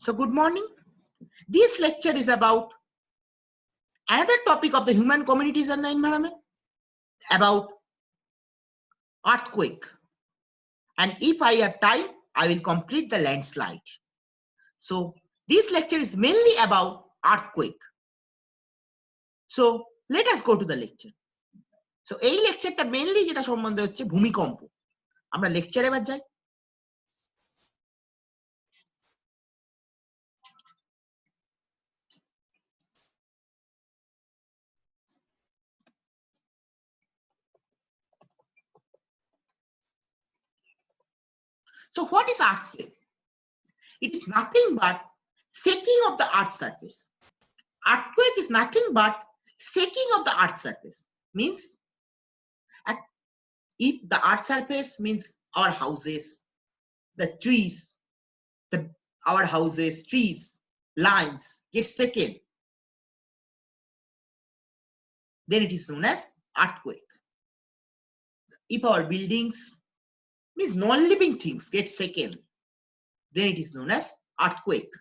So good morning. This lecture is about another topic of the human communities and the environment, about earthquake. And if I have time, I will complete the landslide. So this lecture is mainly about earthquake. So let us go to the lecture. So এই লেকচারটা mainly যেটা সম্বন্ধে হচ্ছে ভূমিকম্প। আমরা লেকচারে এবার যাই। So what is earthquake? It is nothing but shaking of the earth surface. Earthquake is nothing but shaking of the earth surface. Means if the earth surface means our houses, the trees, our houses, trees, lines get shaken, then it is known as earthquake. If our buildings means non-living things get shaken, then it is known as earthquake.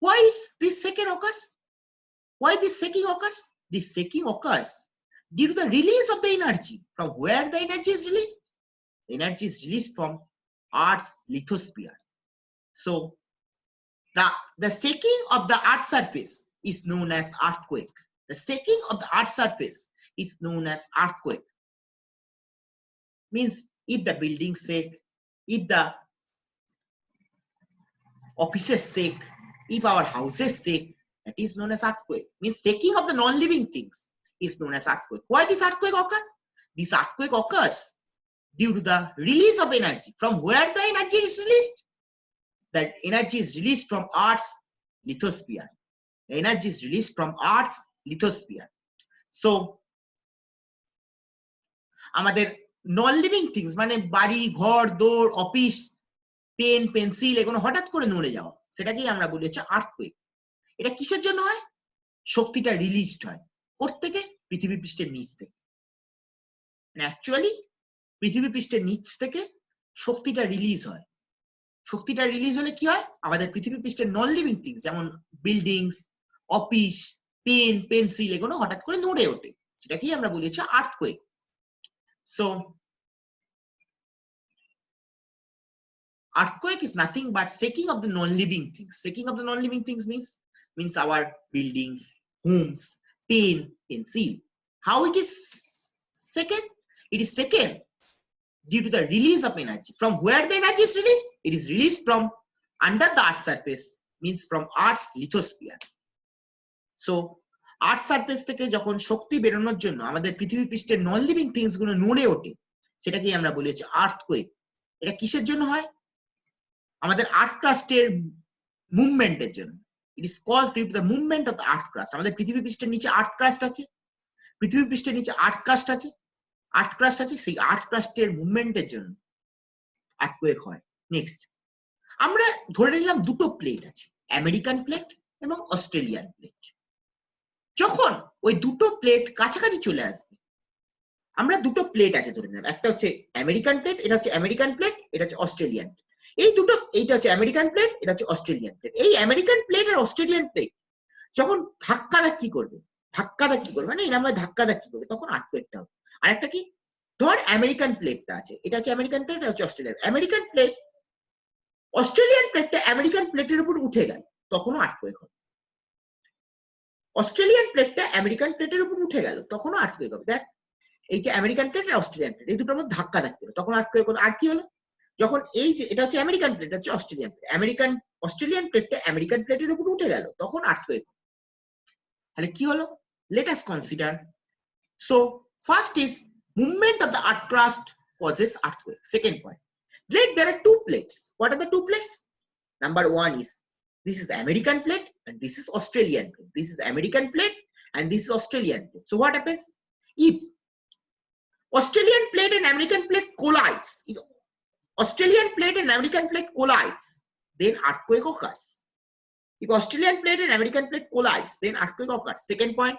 Why is this shaking occurs? Why this shaking occurs? This shaking occurs due to the release of the energy. From where the energy is released? The energy is released from Earth's lithosphere. So the shaking of the earth surface is known as earthquake. The shaking of the earth surface is known as earthquake. Means if the buildings shake, if the offices shake, if our houses shake, that is known as earthquake. Means shaking of the non-living things is known as earthquake. Why does earthquake occur? This earthquake occurs due to the release of energy. From where the energy is released? That energy is released from Earth's lithosphere. The energy is released from Earth's lithosphere. So আমাদের non-living things মানে বাড়ি, ঘর, দোর, office, pen, pencil এগুলো হঠাৎ করে নড়ে যাওয়া, সেটাকেই আমরা বলি হচ্ছে আর্থকুয়েক। এটা কিসের জন্য হয়? শক্তিটা রিলিজড হয় কোথা থেকে? পৃথিবী পৃষ্ঠের নিচ থেকে। অ্যাকচুয়ালি পৃথিবী পৃষ্ঠের নিচ থেকে শক্তিটা রিলিজ হয়। শক্তিটা রিলিজ হলে কি হয়? আমাদের পৃথিবী পৃষ্ঠের নন লিভিং থিংস যেমন বিল্ডিংস, অফিস, পেন, পেন্সিল এগুলো হঠাৎ করে নড়ে ওঠে, সেটাকেই আমরা বলি হচ্ছে earthquake. So earthquake is nothing but shaking of the non-living things. Shaking of the non-living things means our buildings, homes, pen, pencil. How it is shaken? It is shaken due to the release of energy. From where the energy is released? It is released from under the earth's surface, means from Earth's lithosphere. So earth surface থেকে যখন শক্তি বেরোনোর জন্য আমাদের পৃথিবী পৃষ্ঠের non living things গুলো নড়ে ওঠে, সেটাকেই আমরা বলি হচ্ছে আর্থকুয়েক। এটা কিসের জন্য হয়? আমাদের আর্থ ক্রাস্টের মুভমেন্টের জন্য। It is caused due to the movement of the earth crust. আমাদের পৃথিবী পৃষ্ঠের নিচে আর্থ ক্রাস্ট আছে, পৃথিবী পৃষ্ঠের নিচে আর্থ ক্রাস্ট আছে, সেই আর্থ ক্রাস্টের মুভমেন্টের জন্য আর্থকুয়েক হয়। নেক্সট আমরা ধরে নিলাম দুটো প্লেট আছে, আমেরিকান প্লেট এবং অস্ট্রেলিয়ান প্লেট। যখন ওই দুটো প্লেট কাছাকাছি চলে আসবে, আমরা দুটো প্লেট আছে ধরে নিলাম, একটা হচ্ছে আমেরিকান প্লেট, এটা হচ্ছে আমেরিকান প্লেট, এটা হচ্ছে অস্ট্রেলিয়ান প্লেট। এই দুটো, এইটা হচ্ছে আমেরিকান প্লেট, এটা হচ্ছে অস্ট্রেলিয়ান প্লেট। এই আমেরিকান প্লেট আর অস্ট্রেলিয়ান প্লেট যখন ধাক্কাধাক্কি করবে মানে এরকম ধাক্কাধাক্কি করবে, তখন আর্থকুয়েকটা হবে। আর একটা কি, ধর আমেরিকান প্লেটটা আছে, এটা হচ্ছে আমেরিকান প্লেট, এটা হচ্ছে অস্ট্রেলিয়ান। আমেরিকান প্লেট অস্ট্রেলিয়ান প্লেটটা আমেরিকান প্লেটের উপর উঠে গেল, তখনও আর্থকুয়েক হবে। অস্ট্রেলিয়ান প্লেটটা আমেরিকান প্লেটের উপর উঠে গেল, তখনও আর্থকুয়েক হবে। দেখ এই যে আমেরিকান প্লেট আর অস্ট্রেলিয়ান প্লেট, এই দুটোর মধ্যে ধাক্কাধাক্কি হলো, তখন আর্থকুয়েক হলো। আর কি হলো? যখন এই যে এটা হচ্ছে আমেরিকান প্লেট, এটা হচ্ছে অস্ট্রেলিয়ান প্লেট, অস্ট্রেলিয়ান প্লেটটা আমেরিকান প্লেটের উপর উঠে গেল, তখন আর্থকুয়েক। তাহলে কি হলো? Let us consider. So first is movement of the earth crust causes earthquake. Second point, there are two plates. What are the two plates? Number one is this is American plate and this is Australian plate. This is American plate and this is Australian plate. So what happens? If Australian plate and American plate collides, Australian plate and American plate collides, then earthquake occurs. If Australian plate and American plate collides, then earthquake occurs. Second point,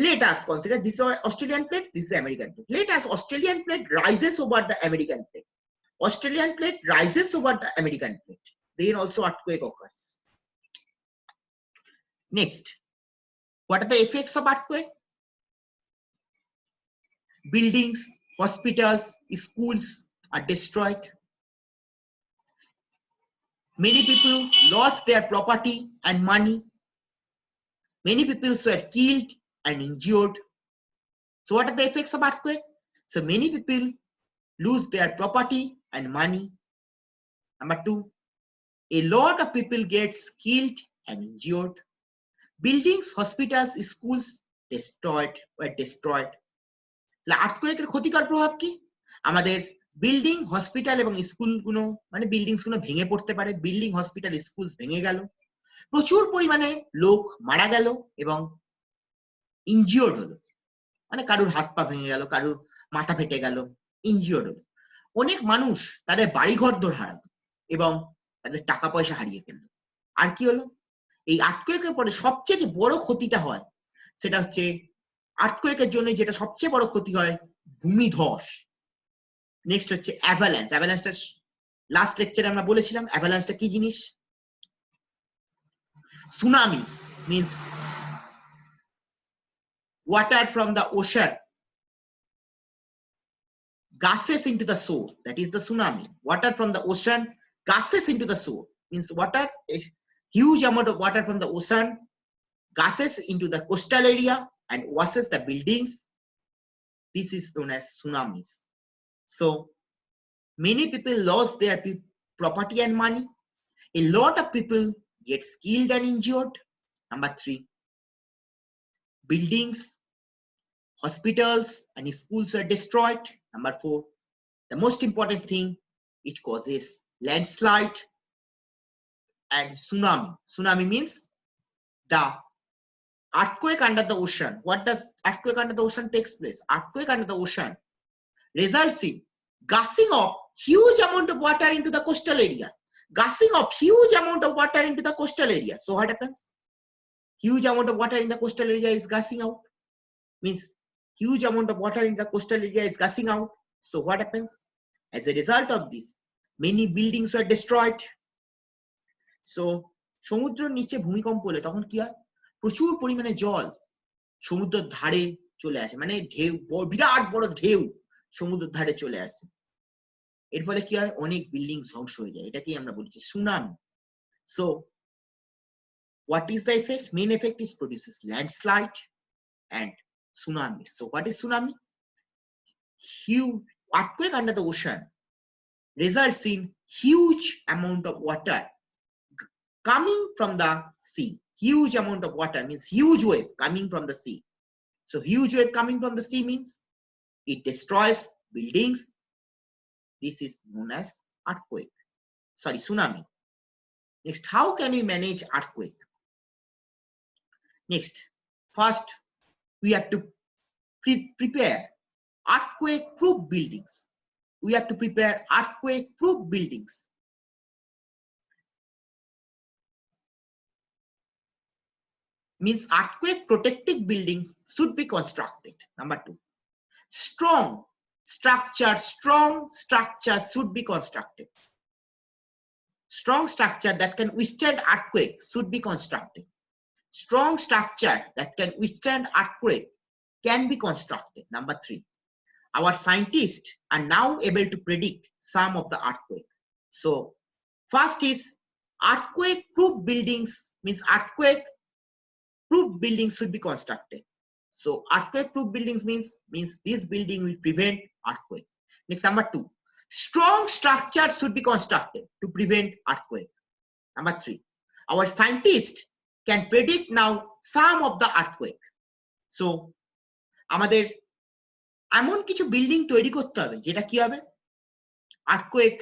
let us consider this is Australian plate, this is American plate. Let us Australian plate rises over the American plate. Australian plate rises over the American plate. then also earthquake occurs. Next, what are the effects of earthquake? Buildings, hospitals, schools are destroyed. Many people lost their property and money. Many people were killed and injured. So what are the effects of earthquake? So many people lose their property and money. Number two, a lot of people gets killed and injured. Buildings, hospitals, schools were destroyed. আর্থকোয়েকের ক্ষতিকর প্রভাব কি? আমাদের building, hospital এবং স্কুলগুলো মানে buildings গুলো ভেঙে পড়তে পারে। বিল্ডিং, হসপিটাল, স্কুল ভেঙে গেল, প্রচুর পরিমাণে লোক মারা গেল এবং ইনজিওর্ড হলো, মানে কারুর হাত পা ভেঙে গেল, কারুর মাথা ফেটে গেল, ইনজিওর্ড হলো। অনেক মানুষ তাদের বাড়িঘর দর হারালো এবং তাদের টাকা পয়সা হারিয়ে ফেললো। আর কি হলো? এই আর্থকোয়েকের পরে সবচেয়ে যে বড় ক্ষতিটা হয় সেটা হচ্ছে আর্থকোয়েকের জন্য যেটা সবচেয়ে বড় ক্ষতি হয় ভূমিধস। নেক্সট হচ্ছে অ্যাভালান্স। অ্যাভালান্সটা লাস্ট লেকচারে আমরা বলেছিলাম অ্যাভালান্সটা কি জিনিস। সুনামিস means water from the ocean gushes into the shore, that is the tsunami. Water from the ocean gushes into the shore means water, a huge amount of water from the ocean gushes into the coastal area and washes the buildings. This is known as tsunamis. So many people lost their property and money. A lot of people get killed and injured. Number three, buildings, hospitals and schools were destroyed. Number four, the most important thing, it causes landslide and tsunami. Tsunami means the earthquake under the ocean. What does earthquake under the ocean takes place? Earthquake under the ocean results in gushing of huge amount of water into the coastal area. Gushing of huge amount of water into the coastal area. So what happens? Huge amount of water in the coastal area is gushing out. Means huge amount of water in the coastal area is gushing out. So what happens? As a result of this, many buildings were destroyed. So সমুদ্রের নিচে ভূমিকম্প হলে তখন কি হয়? প্রচুর পরিমাণে জল সমুদ্রের ধারে চলে আসে, মানে ঢেউ, বিরাট বড় ঢেউ সমুদ্রের ধারে চলে আসে। এর ফলে কি হয়? অনেক বিল্ডিং ধ্বংস হয়ে যায়। এটাকেই আমরা বলছি tsunami. So what is the effect? Main effect is produces landslide and tsunami. So what is tsunami? Huge earthquake under the ocean results in huge amount of water coming from the sea. Huge amount of water means huge wave coming from the sea. So huge wave coming from the sea means it destroys buildings. This is known as earthquake. Sorry, tsunami. Next, how can we manage earthquake? Next, first we have to prepare earthquake-proof buildings. We have to prepare earthquake-proof buildings. Means earthquake protected buildings should be constructed. Number two, strong structure should be constructed. Strong structure that can withstand earthquake should be constructed. Strong structure that can withstand earthquake can be constructed. Number three, our scientists are now able to predict some of the earthquake. So first is earthquake proof buildings, means earthquake proof buildings should be constructed. So earthquake proof buildings means this building will prevent earthquake. Next, number two, strong structures should be constructed to prevent earthquake. Number three, our scientists can predict now some of the earthquake. So আমাদের এমন কিছু building তৈরি করতে হবে যেটা কি হবে earthquake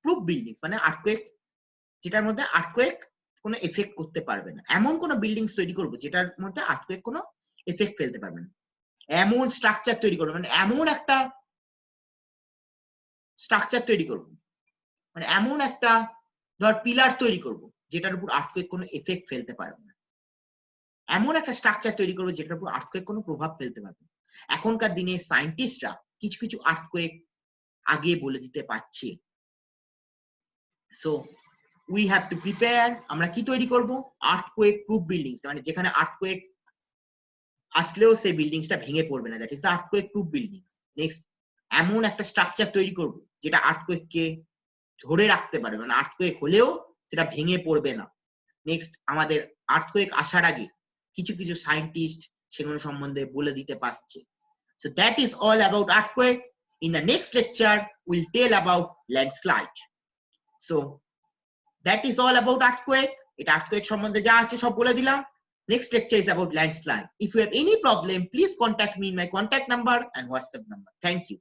proof buildings, মানে আর্থকোয়েক যেটার মধ্যে আর্থকোয়েক কোনো এফেক্ট করতে পারবে না, এমন কোনো বিল্ডিংস তৈরি করব যেটার মধ্যে আর্থকোয়েক কোনো এফেক্ট ফেলতে পারবে না। এমন স্ট্রাকচার তৈরি করব, মানে এমন একটা স্ট্রাকচার তৈরি করব, মানে এমন একটা ধর পিলার তৈরি করব যেটার উপর আর্থকোয়েক কোনো এফেক্ট ফেলতে পারবে না। এমন একটা স্ট্রাকচার তৈরি করব যেটার উপর আর্থকোয়েক কোনো প্রভাব ফেলতে পারবে না। এখনকার দিনে সায়েন্টিস্টরা কিছু কিছু আর্থকোয়েক আগে বলে দিতে পারছে। So we have to prepare, আমরা কি তৈরি করব, earthquake proof buildings, মানে যেখানে earthquake আসলেও সেই বিল্ডিংসটা ভেঙে পড়বে না, that is the earthquake proof buildings. Next, এমন একটা স্ট্রাকচার তৈরি করব যেটা earthquake কে ধরে রাখতে পারবে, মানে earthquake হলেও সেটা ভেঙে পড়বে না। নেক্সট, আমাদের earthquake আসার আগে কিছু কিছু সায়েন্টিস্ট সেগুলো সম্বন্ধে বলে দিতে পারছে। So that is all about earthquake. In the next lecture, we'll tell about landslide. So that is all about earthquake. এটা earthquake সম্বন্ধে যা আছে সব বলে দিলাম। Next lecture is about landslide. If you have any problem, please contact me in my contact number and WhatsApp number. Thank you.